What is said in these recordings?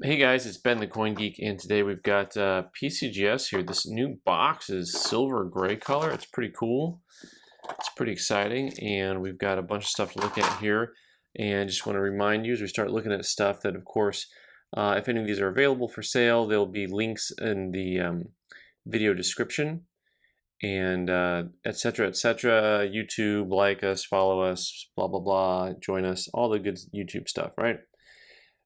Hey guys, it's Ben the Coin Geek, and today we've got PCGS here. This new box is silver gray color. It's pretty cool. It's pretty exciting, and we've got a bunch of stuff to look at here. And just want to remind you as we start looking at stuff that, of course, if any of these are available for sale, there'll be links in the video description, and etc. etc. YouTube, like us, follow us, blah blah blah, join us, all the good YouTube stuff, right?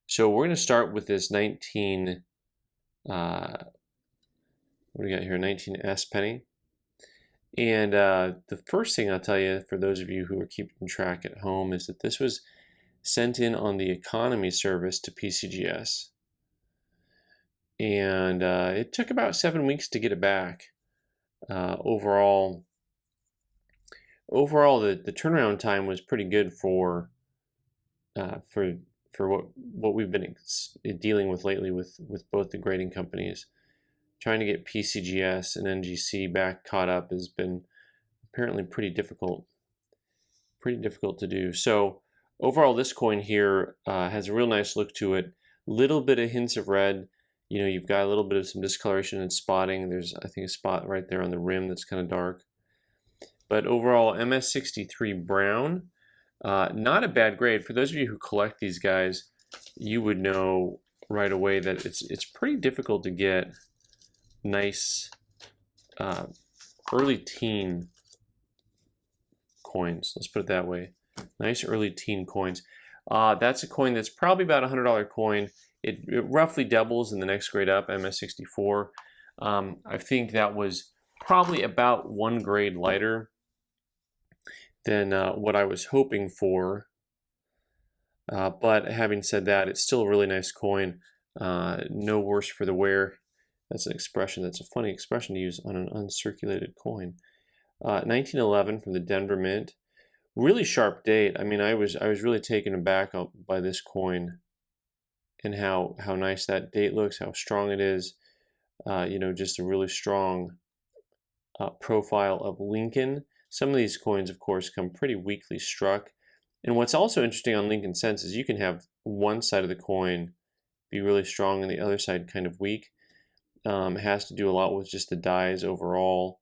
So we're going to start with this 19, what do we got here, 19S penny. And the first thing I'll tell you, for those of you who are keeping track at home, is that this was sent in on the economy service to PCGS. And it took about 7 weeks to get it back. Overall, the turnaround time was pretty good for what we've been dealing with lately with both the grading companies. Trying to get PCGS and NGC back caught up has been apparently pretty difficult to do. So overall, this coin here has a real nice look to it. Little bit of hints of red. You know, you've got a little bit of some discoloration and spotting. There's, I think, a spot right there on the rim that's kind of dark. But overall, MS63 brown. Not a bad grade. For those of you who collect these guys, you would know right away that it's pretty difficult to get nice early teen coins. Let's put it that way. Nice early teen coins. That's a coin that's probably about a $100 coin. It roughly doubles in the next grade up, MS64. I think that was probably about 1 grade lighter than what I was hoping for. But having said that, it's still a really nice coin. No worse for the wear. That's an expression. That's a funny expression to use on an uncirculated coin. 1911 from the Denver Mint. Really sharp date. I mean, I was really taken aback by this coin and how nice that date looks, how strong it is. You know, just a really strong profile of Lincoln. Some of these coins, of course, come pretty weakly struck. And what's also interesting on Lincoln Cents is you can have one side of the coin be really strong and the other side kind of weak. It has to do a lot with just the dies overall.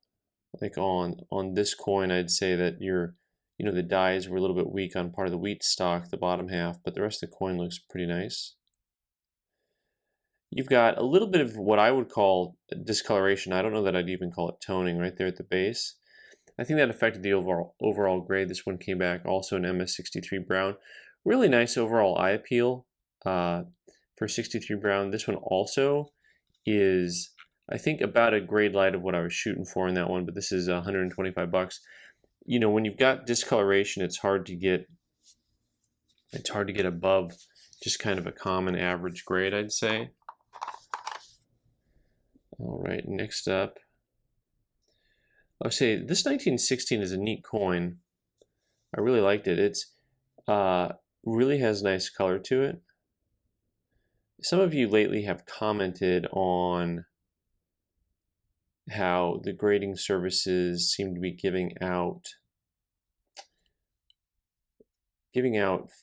Like on this coin, I'd say that the dies were a little bit weak on part of the wheat stock, the bottom half, but the rest of the coin looks pretty nice. You've got a little bit of what I would call discoloration. I don't know that I'd even call it toning right there at the base. I think that affected the overall grade. This one came back also in MS63 brown. Really nice overall eye appeal for 63 brown. This one also is, I think, about a grade light of what I was shooting for in that one, but this is 125 bucks. You know, when you've got discoloration, it's hard to get above just kind of a common average grade, I'd say. All right, next up. I'll say this 1916 is a neat coin. I really liked it. It's really has nice color to it. Some of you lately have commented on how the grading services seem to be giving out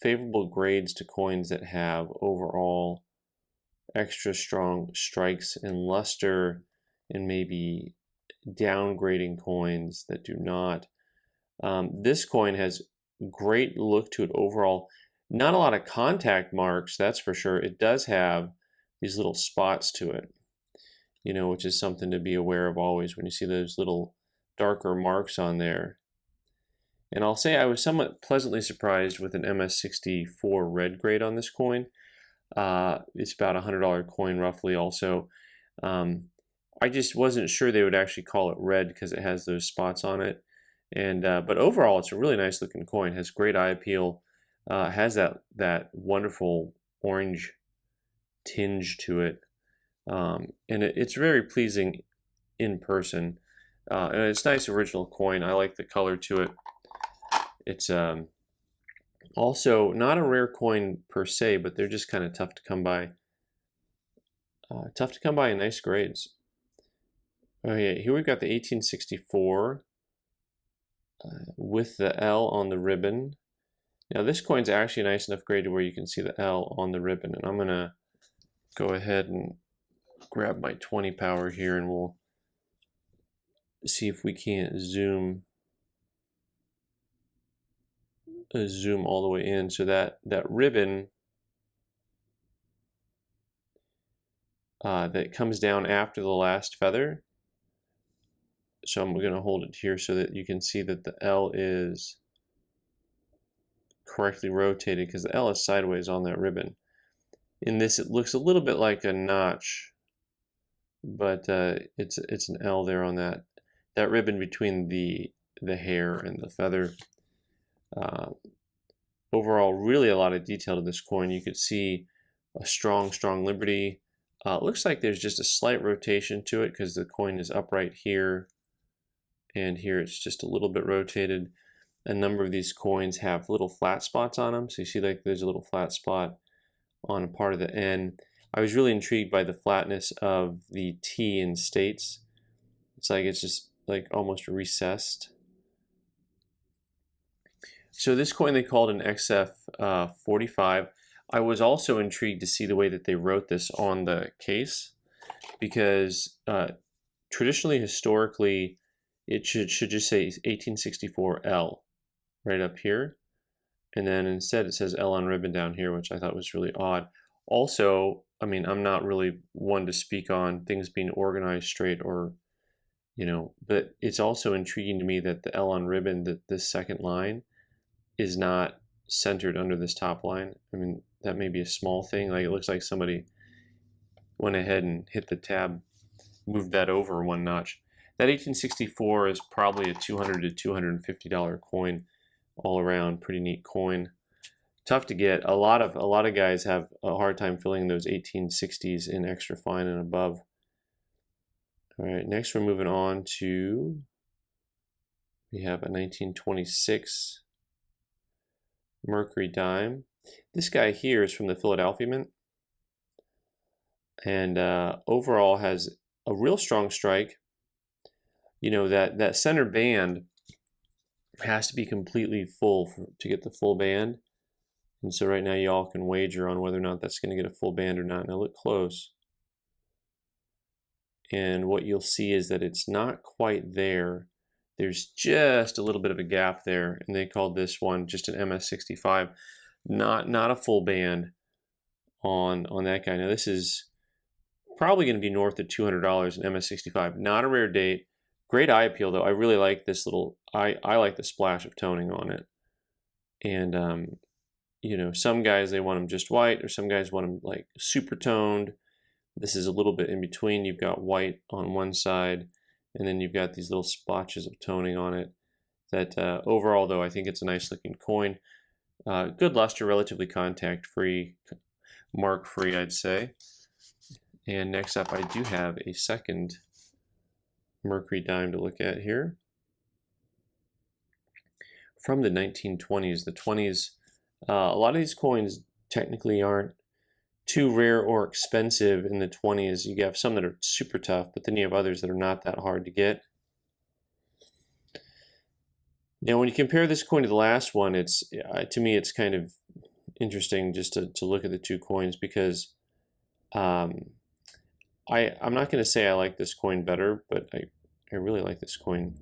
favorable grades to coins that have overall extra strong strikes and luster, and maybe downgrading coins that do not. This coin has great look to it overall. Not a lot of contact marks, that's for sure. It does have these little spots to it, you know, which is something to be aware of always when you see those little darker marks on there. And I'll say I was somewhat pleasantly surprised with an MS64 red grade on this coin. It's about a $100 coin roughly also. I just wasn't sure they would actually call it red because it has those spots on it. And but overall, it's a really nice looking coin. Has great eye appeal. Has that wonderful orange tinge to it, and it's very pleasing in person. And it's nice original coin. I like the color to it. It's also not a rare coin per se, but they're just kind of tough to come by. Tough to come by in nice grades. Okay, here we've got the 1864 with the L on the ribbon. Now this coin's actually a nice enough grade to where you can see the L on the ribbon, and I'm gonna go ahead and grab my 20 power here, and we'll see if we can't zoom all the way in. So that ribbon that comes down after the last feather. So I'm going to hold it here so that you can see that the L is correctly rotated, because the L is sideways on that ribbon. In this, it looks a little bit like a notch, but it's an L there on that ribbon between the hair and the feather. Overall, really a lot of detail to this coin. You could see a strong liberty. It looks like there's just a slight rotation to it because the coin is upright here, and here it's just a little bit rotated. A number of these coins have little flat spots on them. So you see like there's a little flat spot on a part of the N. I was really intrigued by the flatness of the T in states. It's just like almost recessed. So this coin they called an XF45. I was also intrigued to see the way that they wrote this on the case, because traditionally, historically, it should just say 1864L right up here, and then instead it says L on ribbon down here, which I thought was really odd. Also, I mean, I'm not really one to speak on things being organized straight, or but it's also intriguing to me that the L on ribbon, that this second line is not centered under this top line. I mean, that may be a small thing. Like, it looks like somebody went ahead and hit the tab, moved that over one notch. That 1864 is probably a $200 to $250 coin all around. Pretty neat coin. Tough to get. A lot of guys have a hard time filling those 1860s in extra fine and above. All right, next we're moving on to, we have a 1926 Mercury dime. This guy here is from the Philadelphia Mint, and overall has a real strong strike. That center band has to be completely full to get the full band, and so right now y'all can wager on whether or not that's going to get a full band or not. Now look close, and what you'll see is that it's not quite there. There's just a little bit of a gap there, and they called this one just an MS65. Not a full band on that guy. Now this is probably going to be north of $200 in MS65. Not a rare date. Great eye appeal though. I really like this little. I like the splash of toning on it. And some guys, they want them just white, or some guys want them like super toned. This is a little bit in between. You've got white on one side, and then you've got these little splotches of toning on it. That overall though, I think it's a nice looking coin. Good luster, relatively contact free, mark free, I'd say. And next up, I do have a second Mercury dime to look at here. From the 1920s. The 20s, a lot of these coins technically aren't too rare or expensive in the 20s. You have some that are super tough, but then you have others that are not that hard to get. Now, when you compare this coin to the last one, it's to me, it's kind of interesting just to look at the two coins, because I'm not going to say I like this coin better, but I really like this coin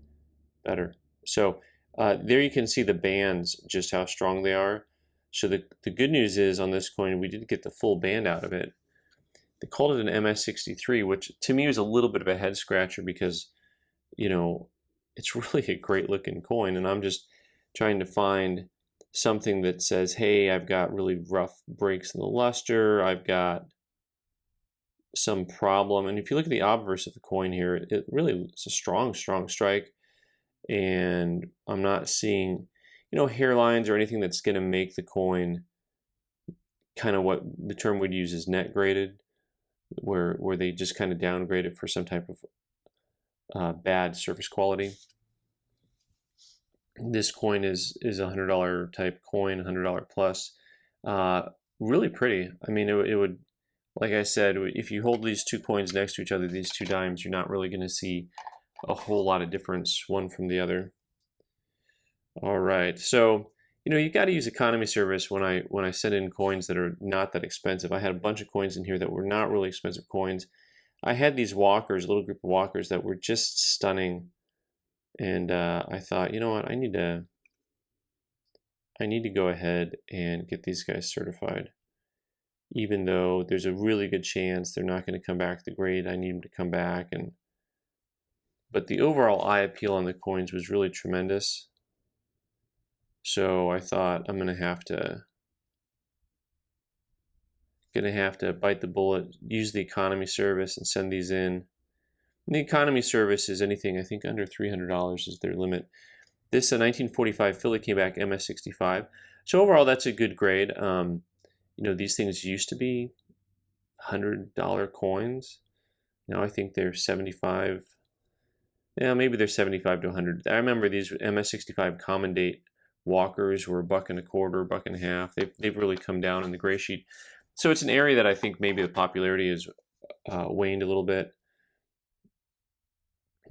better. So there you can see the bands, just how strong they are. So the good news is on this coin, we did get the full band out of it. They called it an MS63, which to me was a little bit of a head scratcher, because, it's really a great looking coin, and I'm just trying to find something that says, hey, I've got really rough breaks in the luster, I've got some problem. And if you look at the obverse of the coin here, it really is a strong strike, and I'm not seeing hairlines or anything that's going to make the coin kind of what the term we'd use is net graded, where they just kind of downgrade it for some type of bad surface quality. This coin is a $100 type coin, $100 plus. Really pretty. I mean, it would, like I said, if you hold these two coins next to each other, these two dimes, you're not really going to see a whole lot of difference one from the other. All right, so you know, you got to use economy service when I send in coins that are not that expensive. I had a bunch of coins in here that were not really expensive coins. I had these walkers, a little group of walkers that were just stunning, and I thought, you know what, I need to go ahead and get these guys certified, even though there's a really good chance they're not going to come back the grade I need them to come back. But the overall eye appeal on the coins was really tremendous. So I thought I'm gonna have to bite the bullet, use the economy service, and send these in. And the economy service is anything, I think, under $300 is their limit. This 1945 Philly came back MS65. So overall, that's a good grade. You know, these things used to be $100 coins. Now I think they're 75. Yeah, maybe they're 75 to 100. I remember these MS65 common date walkers were $1.25, $1.50. They've really come down in the gray sheet. So it's an area that I think maybe the popularity has waned a little bit.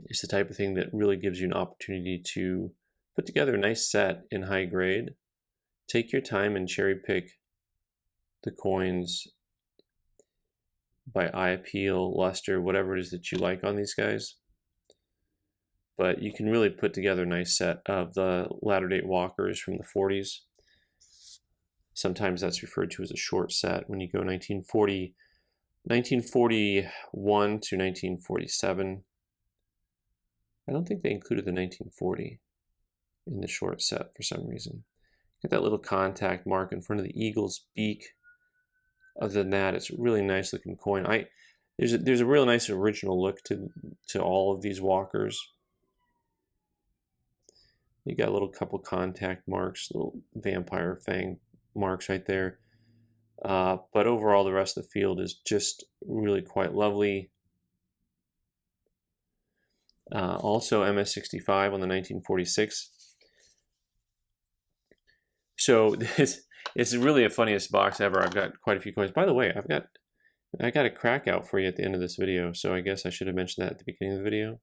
It's the type of thing that really gives you an opportunity to put together a nice set in high grade. Take your time and cherry pick the coins by eye appeal, luster, whatever it is that you like on these guys. But you can really put together a nice set of the latter date walkers from the 40s. Sometimes that's referred to as a short set when you go 1941 to 1947. I don't think they included the 1940 in the short set for some reason. Get that little contact mark in front of the eagle's beak. Other than that, it's a really nice looking coin. There's a real nice original look to all of these walkers. You got a little couple contact marks, little vampire fang marks right there. But overall, the rest of the field is just really quite lovely. Also MS65 on the 1946. So this is really the funniest box ever. I've got quite a few coins. By the way, I got a Crackout for you at the end of this video, so I guess I should have mentioned that at the beginning of the video.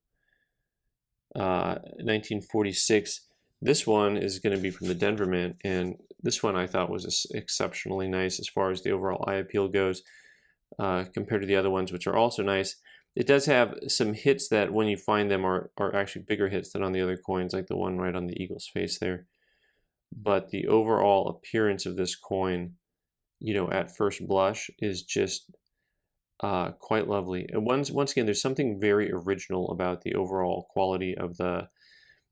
1946. This one is going to be from the Denver Mint, and this one I thought was exceptionally nice as far as the overall eye appeal goes, compared to the other ones, which are also nice. It does have some hits that, when you find them, are actually bigger hits than on the other coins, like the one right on the eagle's face there. But the overall appearance of this coin, you know, at first blush is just quite lovely. And once again, there's something very original about the overall quality of the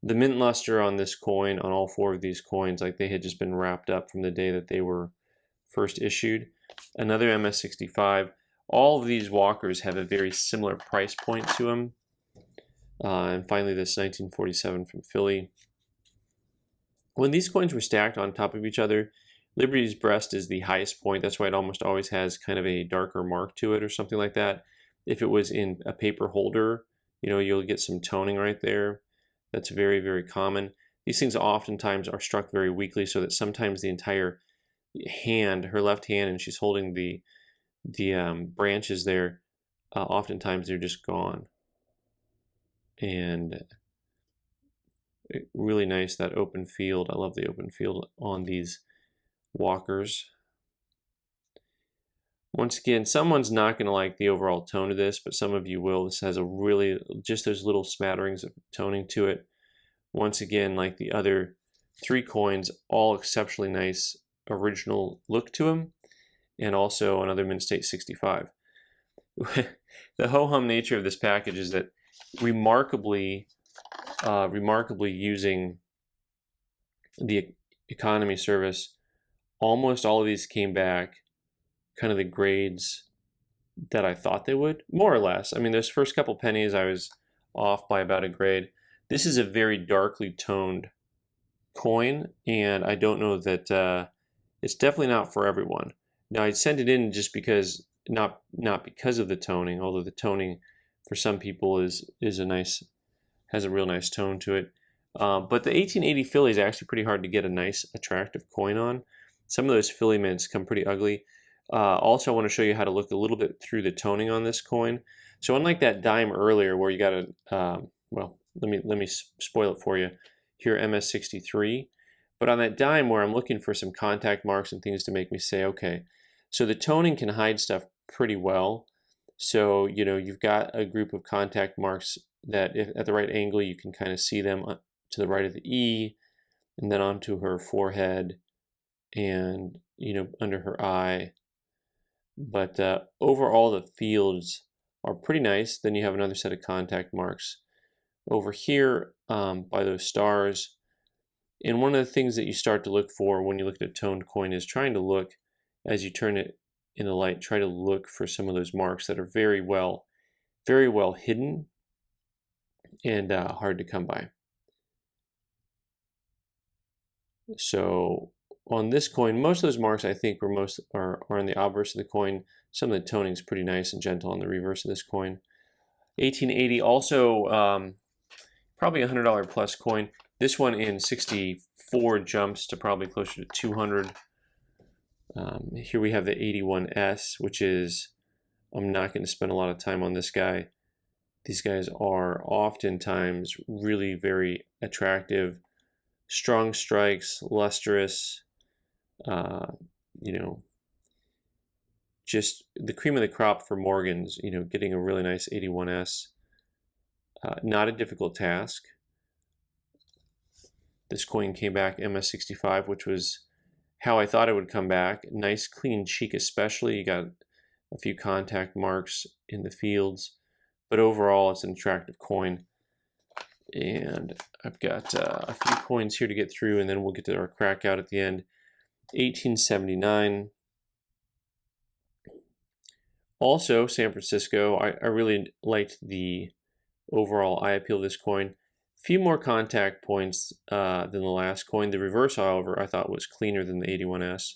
mint luster on this coin, on all four of these coins, like they had just been wrapped up from the day that they were first issued. Another MS65. All of these walkers have a very similar price point to them. And finally, this 1947 from Philly. When these coins were stacked on top of each other, Liberty's breast is the highest point. That's why it almost always has kind of a darker mark to it or something like that. If it was in a paper holder, you know, you'll get some toning right there. That's very, very common. These things oftentimes are struck very weakly, so that sometimes the entire hand, her left hand, and she's holding the branches there, oftentimes they're just gone. And really nice, that open field. I love the open field on these walkers. Once again, someone's not going to like the overall tone of this, but some of you will. This has a really, just those little smatterings of toning to it. Once again, like the other three coins, all exceptionally nice original look to them. And also another Mint State 65. The ho-hum nature of this package is that remarkably using the economy service, almost all of these came back kind of the grades that I thought they would, more or less. I mean, those first couple pennies I was off by about a grade. This is a very darkly toned coin, and I don't know that it's definitely not for everyone. Now, I sent it in just because, not because of the toning, although the toning for some people has a real nice tone to it. But the 1880 Philly is actually pretty hard to get a nice, attractive coin on. Some of those Philly mints come pretty ugly. Also, I want to show you how to look a little bit through the toning on this coin. So unlike that dime earlier where you got a, well, let me spoil it for you. Here, MS63. But on that dime where I'm looking for some contact marks and things to make me say, okay, so the toning can hide stuff pretty well. So, you know, you've got a group of contact marks that if at the right angle, you can kind of see them to the right of the E, and then onto her forehead and, you know, under her eye. But overall, the fields are pretty nice. Then you have another set of contact marks over here by those stars. And one of the things that you start to look for when you look at a toned coin is trying to look, as you turn it in the light, try to look for some of those marks that are very well hidden and hard to come by. So on this coin, most of those marks I think are on the obverse of the coin. Some of the toning is pretty nice and gentle on the reverse of this coin. 1880 also probably a $100 plus coin. This one in 64 jumps to probably closer to 200. Here we have the 81S, which is, I'm not going to spend a lot of time on this guy. These guys are oftentimes really very attractive, strong strikes, lustrous, you know, just the cream of the crop for Morgans, you know, getting a really nice 81S. Not a difficult task. This coin came back MS65, which was how I thought it would come back. Nice clean cheek especially. You got a few contact marks in the fields, but overall it's an attractive coin. And I've got a few coins here to get through, and then we'll get to our Crackout at the end. 1879. Also, San Francisco. I really liked the overall eye appeal of this coin. A few more contact points than the last coin. The reverse, however, I thought was cleaner than the 81S.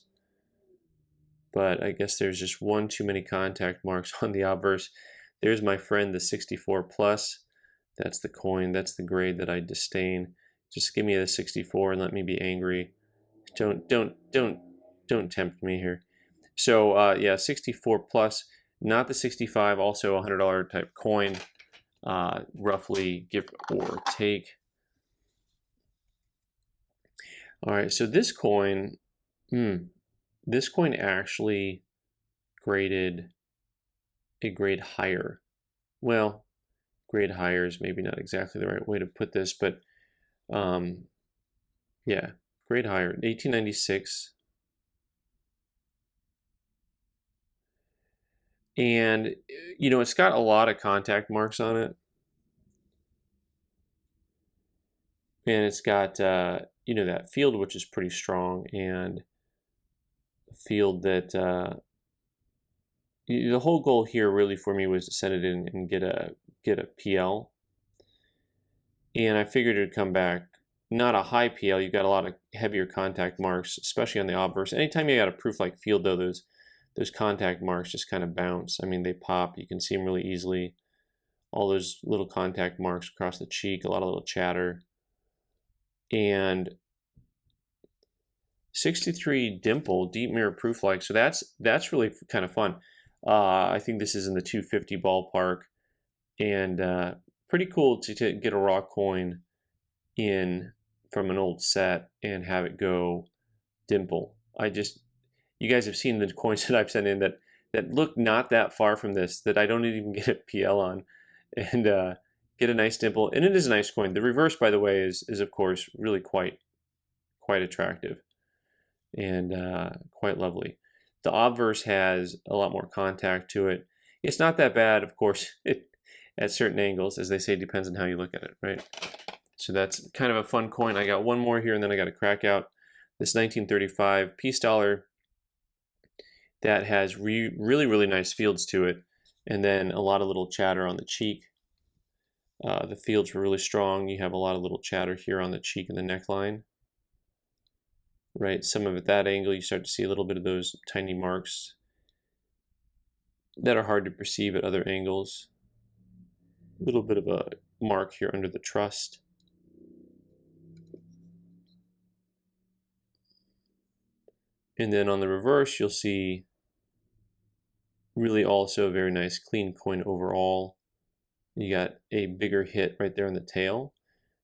But I guess there's just one too many contact marks on the obverse. There's my friend, the 64 plus. That's the coin. That's the grade that I disdain. Just give me the 64 and let me be angry. Don't tempt me here. So yeah, 64 plus, not the 65. Also a $100 type coin. Roughly give or take. All right, so this coin actually graded a grade higher. Well, grade higher is maybe not exactly the right way to put this, but yeah, grade higher, 1896. And, you know, it's got a lot of contact marks on it. And it's got, you know, that field, which is pretty strong, and a field that, the whole goal here really for me was to set it in and get a PL. And I figured it would come back, not a high PL. You've got a lot of heavier contact marks, especially on the obverse. Anytime you got a proof-like field, though, those contact marks just kind of bounce. I mean, they pop. You can see them really easily. All those little contact marks across the cheek, a lot of little chatter. And 63 dimple, deep mirror proof-like. So that's really kind of fun. I think this is in the 250 ballpark. And pretty cool to get a raw coin in from an old set and have it go dimple. You guys have seen the coins that I've sent in that look not that far from this, that I don't even get a PL on, and get a nice dimple. And it is a nice coin. The reverse, by the way, is of course really quite attractive and quite lovely. The obverse has a lot more contact to it. It's not that bad, of course, at certain angles. As they say, depends on how you look at it, right? So that's kind of a fun coin. I got one more here, and then I got a Crackout. This 1935 piece dollar that has really nice fields to it, and then a lot of little chatter on the cheek. The fields were really strong. You have a lot of little chatter here on the cheek and the neckline. Right, some of it at that angle, you start to see a little bit of those tiny marks that are hard to perceive at other angles. A little bit of a mark here under the trust. And then on the reverse, you'll see really also a very nice clean coin overall. You got a bigger hit right there on the tail,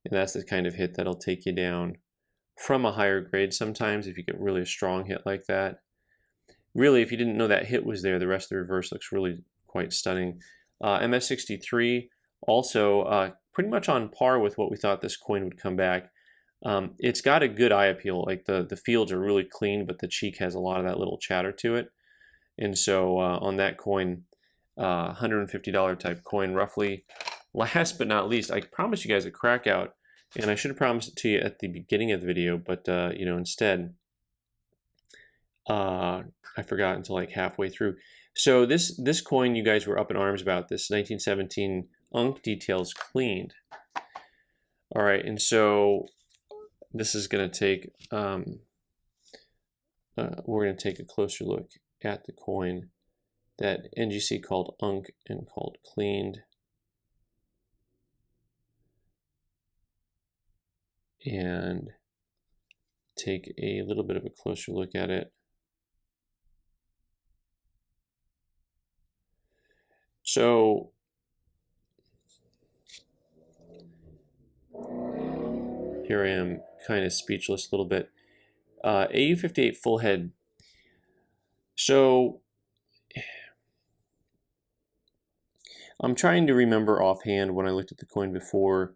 and that's the kind of hit that'll take you down from a higher grade sometimes if you get really a strong hit like that. Really, if you didn't know that hit was there, the rest of the reverse looks really quite stunning. MS63 also pretty much on par with what we thought this coin would come back. It's got a good eye appeal, like the fields are really clean, but the cheek has a lot of that little chatter to it. And so on that coin, $150 type coin roughly. Last but not least, I promised you guys a Crackout, and I should have promised it to you at the beginning of the video, but you know, instead I forgot until like halfway through. So this coin you guys were up in arms about, this 1917 Unk details cleaned. All right, and so this is going to take we're going to take a closer look at the coin that NGC called Unk and called cleaned. And take a little bit of a closer look at it. So here I am kind of speechless a little bit. AU58 full head. So I'm trying to remember offhand when I looked at the coin before.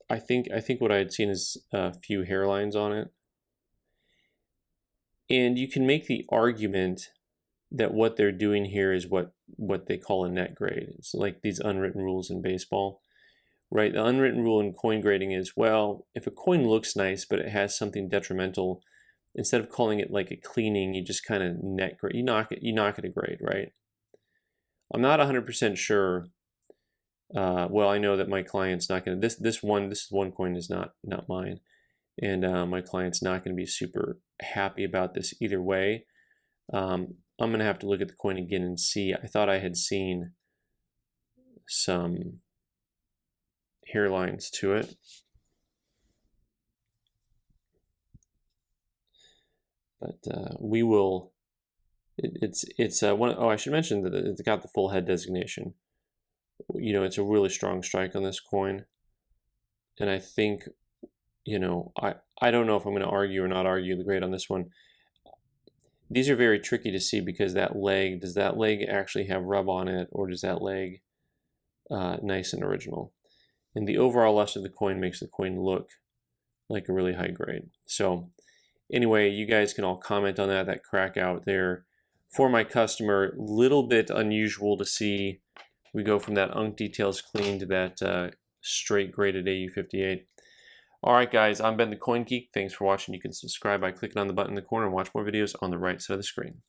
I think what I had seen is a few hairlines on it. And you can make the argument that what they're doing here is what they call a net grade. It's like these unwritten rules in baseball, right? The unwritten rule in coin grading is, well, if a coin looks nice but it has something detrimental, instead of calling it like a cleaning, you just kind of net grade. You knock it a grade, right? I'm not 100% sure. Well, I know that my client's not going to. This one coin is not mine, and my client's not going to be super happy about this either way. I'm going to have to look at the coin again and see. I thought I had seen some hairlines to it. But we will. It's one. Oh, I should mention that it's got the full head designation. You know, it's a really strong strike on this coin, and I think, you know, I don't know if I'm going to argue or not argue the grade on this one. These are very tricky to see because that leg, does that leg actually have rub on it, or does that leg nice and original? And the overall luster of the coin makes the coin look like a really high grade. So anyway, you guys can all comment on that crack out there. For my customer, little bit unusual to see. We go from that Unk details clean to that straight graded AU58. All right, guys, I'm Ben the Coin Geek. Thanks for watching. You can subscribe by clicking on the button in the corner and watch more videos on the right side of the screen.